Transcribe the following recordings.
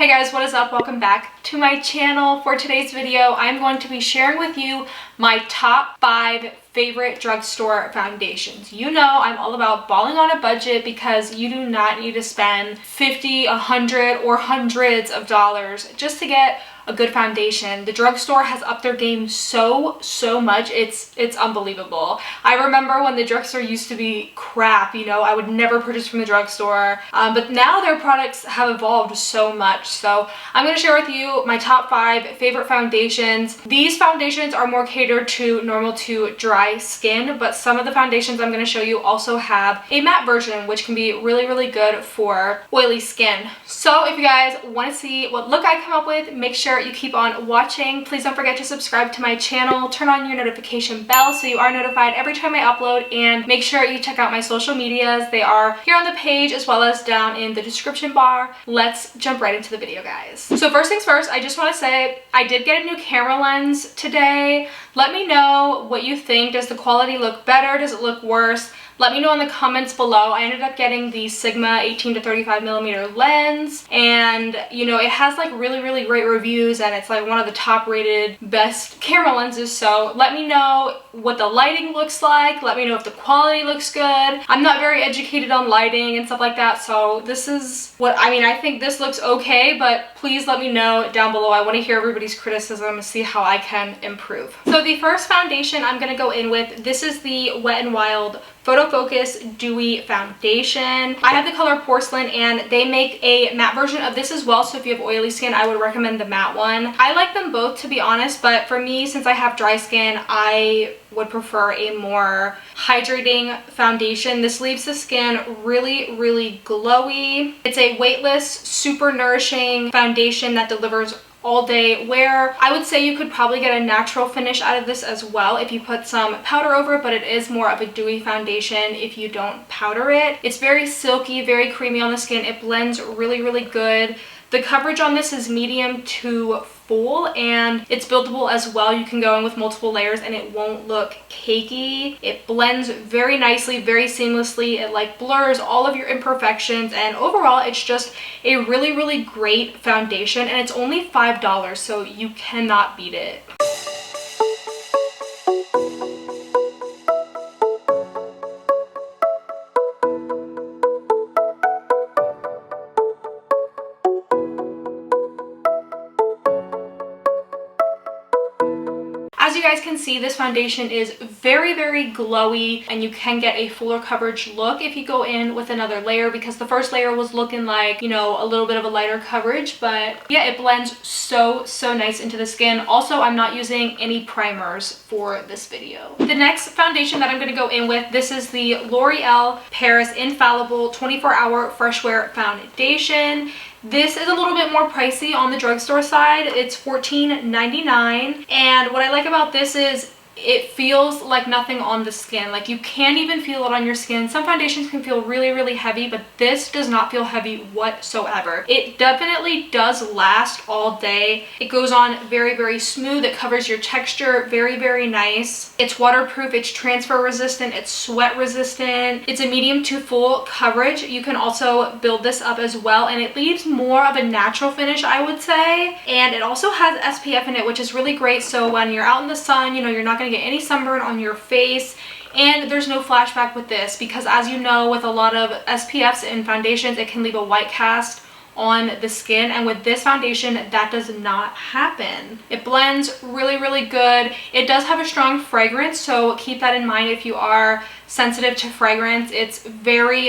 Hey guys, what is up? Welcome back to my channel. For today's video, I'm going to be sharing with you my top 5 favorite drugstore foundations. You know I'm all about balling on a budget because you do not need to spend $50, $100, or hundreds of dollars just to get a good foundation. The drugstore has upped their game so much. It's unbelievable. I remember when the drugstore used to be crap, you know, I would never purchase from the drugstore, but now their products have evolved so much. So I'm going to share with you my top 5 favorite foundations. These foundations are more catered to normal to dry skin, but some of the foundations I'm going to show you also have a matte version, which can be really good for oily skin. So if you guys want to see what look I come up with, make sure you keep on watching. Please don't forget to subscribe to my channel, turn on your notification bell so you are notified every time I upload, and make sure you check out my social medias. They are here on the page as well as down in the description bar. Let's jump right into the video, guys. So first things first, I just want to say I did get a new camera lens today. Let me know what you think. Does the quality look better? Does it look worse? Let me know in the comments below. I ended up getting the Sigma 18 to 35 millimeter lens, and you know, it has like really great reviews, and it's like one of the top rated best camera lenses. So let me know what the lighting looks like. Let me know if the quality looks good. I'm not very educated on lighting and stuff like that, so this is what I mean. I think this looks okay, but please let me know down below. I want to hear everybody's criticism and see how I can improve. So the first foundation I'm going to go in with, this is the Wet n Wild Photo Focus Dewy Foundation. I have the color Porcelain, and they make a matte version of this as well, so if you have oily skin, I would recommend the matte one. I like them both, to be honest, but for me, since I have dry skin, I would prefer a more hydrating foundation. This leaves the skin really glowy. It's a weightless, super nourishing foundation that delivers all day wear. I would say you could probably get a natural finish out of this as well if you put some powder over it, but it is more of a dewy foundation if you don't powder it. It's very silky, very creamy on the skin. It blends really good. The coverage on this is medium to full, and it's buildable as well. You can go in with multiple layers and it won't look cakey. It blends very nicely, very seamlessly. It like blurs all of your imperfections, and overall it's just a really great foundation, and it's only $5, so you cannot beat it. As you guys can see, this foundation is very glowy, and you can get a fuller coverage look if you go in with another layer, because the first layer was looking like, you know, a little bit of a lighter coverage, but yeah, it blends so nice into the skin. Also, I'm not using any primers for this video. The next foundation that I'm going to go in with, this is the L'Oreal Paris Infallible 24-Hour Fresh Wear Foundation. This is a little bit more pricey on the drugstore side. It's $14.99, and what I like about this is it feels like nothing on the skin. Like, you can't even feel it on your skin. Some foundations can feel really heavy, but this does not feel heavy whatsoever. It definitely does last all day. It goes on very smooth. It covers your texture very nice. It's waterproof, it's transfer resistant, it's sweat resistant. It's a medium to full coverage. You can also build this up as well, and it leaves more of a natural finish, I would say. And it also has SPF in it, which is really great, so when you're out in the sun, you know, you're not going to get any sunburn on your face. And there's no flashback with this, because as you know, with a lot of SPFs and foundations, it can leave a white cast on the skin, and with this foundation that does not happen. It blends really good. It does have a strong fragrance, so keep that in mind if you are sensitive to fragrance. It's very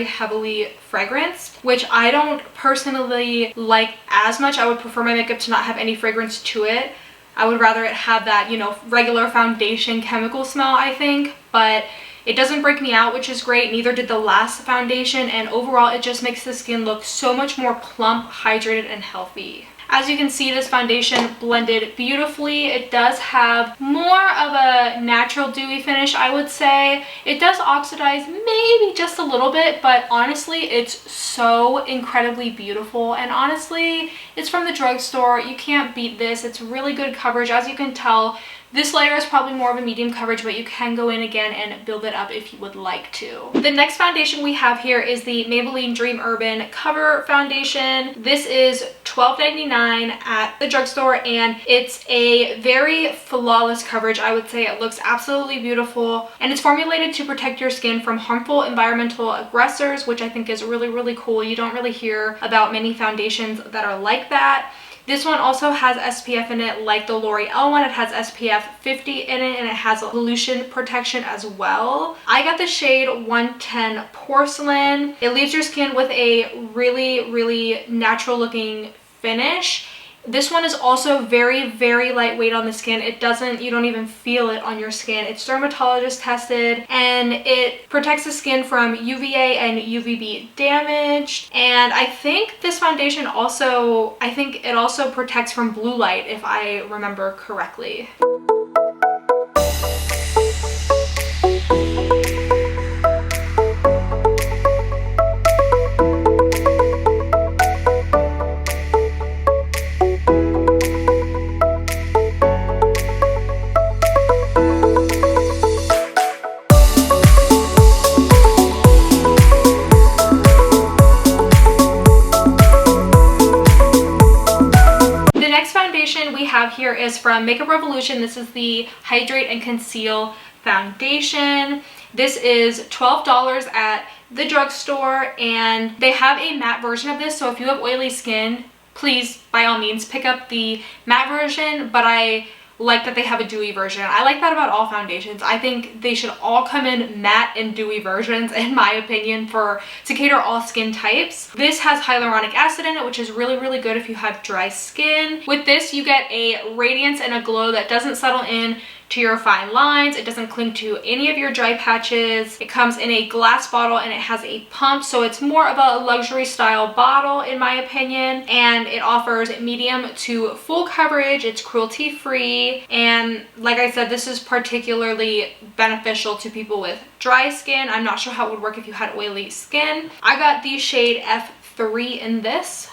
heavily fragranced, which I don't personally like as much. I would prefer my makeup to not have any fragrance to it. I would rather it have that, you know, regular foundation chemical smell, I think, but it doesn't break me out, which is great. Neither did the last foundation, and overall it just makes the skin look so much more plump, hydrated, and healthy. As you can see, this foundation blended beautifully. It does have more of a natural dewy finish, I would say. It does oxidize maybe just a little bit, but honestly, it's so incredibly beautiful. And honestly, it's from the drugstore. You can't beat this. It's really good coverage. As you can tell, this layer is probably more of a medium coverage, but you can go in again and build it up if you would like to. The next foundation we have here is the Maybelline Dream Urban Cover Foundation. This is $12.99 at the drugstore, and it's a very flawless coverage. I would say it looks absolutely beautiful, and it's formulated to protect your skin from harmful environmental aggressors, which I think is really, really cool. You don't really hear about many foundations that are like that. This one also has SPF in it like the L'Oreal one. It has SPF 50 in it, and it has pollution protection as well. I got the shade 110 Porcelain. It leaves your skin with a really, really natural looking finish. This one is also very, very lightweight on the skin. You don't even feel it on your skin. It's dermatologist tested, and it protects the skin from UVA and UVB damage. And I think this foundation also, it also protects from blue light, if I remember correctly. We have here is from Makeup Revolution. This is the Hydrate and Conceal Foundation. This is $12 at the drugstore, and they have a matte version of this, so if you have oily skin, please by all means pick up the matte version, but I like that they have a dewy version. I like that about all foundations. I think they should all come in matte and dewy versions, in my opinion, to cater all skin types. This has hyaluronic acid in it, which is really, really good if you have dry skin. With this, you get a radiance and a glow that doesn't settle in to your fine lines. It doesn't cling to any of your dry patches. It comes in a glass bottle, and it has a pump, so it's more of a luxury style bottle in my opinion, and it offers medium to full coverage. It's cruelty free, and like I said, this is particularly beneficial to people with dry skin. I'm not sure how it would work if you had oily skin. I got the shade F3 in this.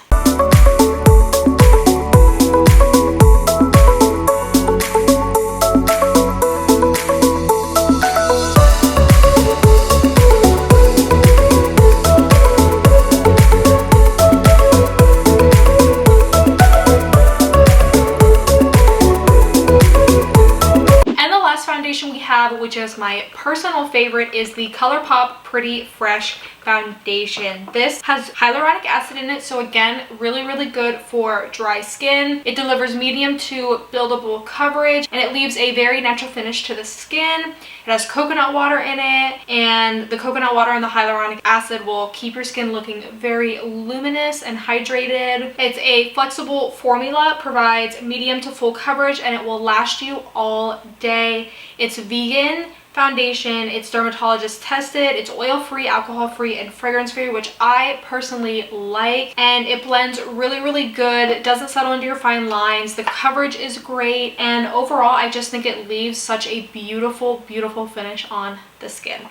We have, which is my personal favorite, is the Colourpop Pretty Fresh Foundation. This has hyaluronic acid in it, so again, really, really good for dry skin. It delivers medium to buildable coverage, and it leaves a very natural finish to the skin. It has coconut water in it, and the coconut water and the hyaluronic acid will keep your skin looking very luminous and hydrated. It's a flexible formula, provides medium to full coverage, and it will last you all day. It's vegan foundation, it's dermatologist tested, it's oil free, alcohol free, and fragrance free, which I personally like, and it blends really, really good. It doesn't settle into your fine lines. The coverage is great, and overall I just think it leaves such a beautiful, beautiful finish on the skin.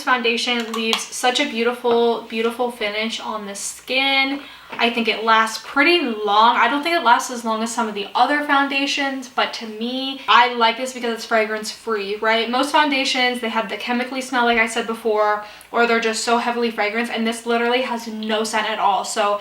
Foundation leaves such a beautiful, beautiful finish on the skin. I think it lasts pretty long. I don't think it lasts as long as some of the other foundations, but to me, I like this because it's fragrance free, right? Most foundations, they have the chemically smell, like I said before, or they're just so heavily fragranced, and this literally has no scent at all. So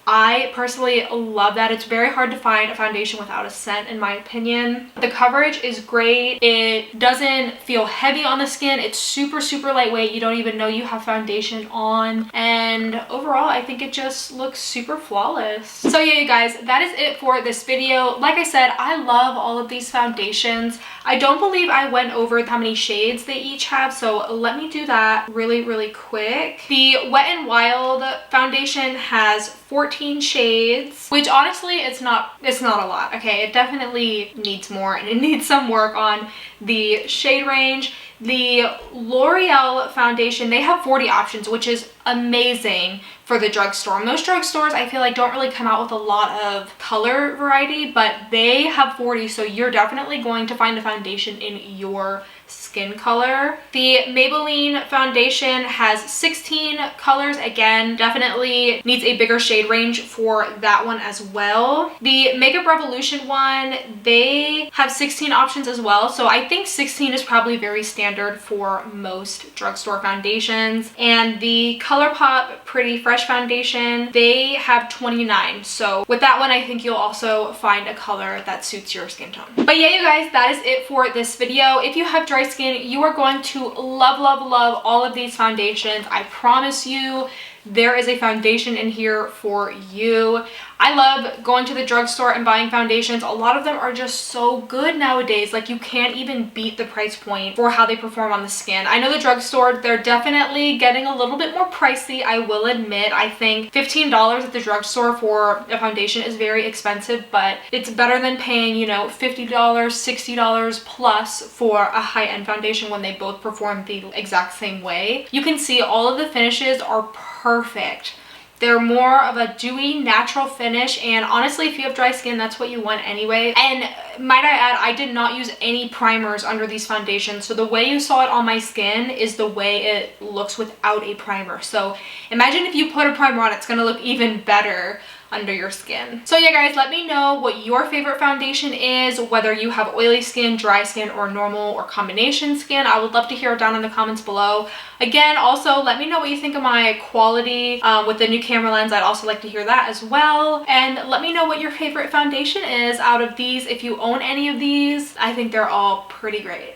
I personally love that. It's very hard to find a foundation without a scent in my opinion. The coverage is great. It doesn't feel heavy on the skin. It's super, super lightweight. You don't even know you have foundation on. And overall, I think it just looks super flawless. So yeah, you guys, that is it for this video. Like I said, I love all of these foundations. I don't believe I went over how many shades they each have, so let me do that really, really quick. The Wet n Wild foundation has 14 shades, which honestly, it's not a lot, okay? It definitely needs more and it needs some work on the shade range. The L'Oreal foundation, they have 40 options, which is amazing for the drugstore. Most drugstores, I feel like, don't really come out with a lot of color variety, but they have 40, so you're definitely going to find a foundation in your skin color. The Maybelline foundation has 16 colors. Again, definitely needs a bigger shade range for that one as well. The Makeup Revolution one, they have 16 options as well, so I think 16 is probably very standard for most drugstore foundations. And the Colourpop Pretty Fresh foundation, they have 29, so with that one I think you'll also find a color that suits your skin tone. But yeah, you guys, that is it for this video. If you have dry skin, you are going to love, love, love all of these foundations. I promise you, there is a foundation in here for you. I love going to the drugstore and buying foundations. A lot of them are just so good nowadays. Like, you can't even beat the price point for how they perform on the skin. I know the drugstore, they're definitely getting a little bit more pricey, I will admit. I think $15 at the drugstore for a foundation is very expensive, but it's better than paying, you know, $50, $60 plus for a high-end foundation when they both perform the exact same way. You can see all of the finishes are perfect. They're more of a dewy, natural finish, and honestly, if you have dry skin, that's what you want anyway. And might I add, I did not use any primers under these foundations, so the way you saw it on my skin is the way it looks without a primer. So imagine if you put a primer on, it's gonna look even better under your skin. So yeah, guys, let me know what your favorite foundation is, whether you have oily skin, dry skin, or normal or combination skin. I would love to hear it down in the comments below. Again, also let me know what you think of my quality with the new camera lens. I'd also like to hear that as well. And let me know what your favorite foundation is out of these. If you own any of these, I think they're all pretty great.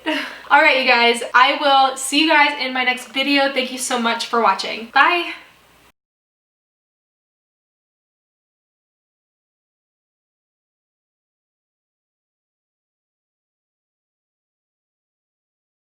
All right, you guys, I will see you guys in my next video. Thank you so much for watching. Bye.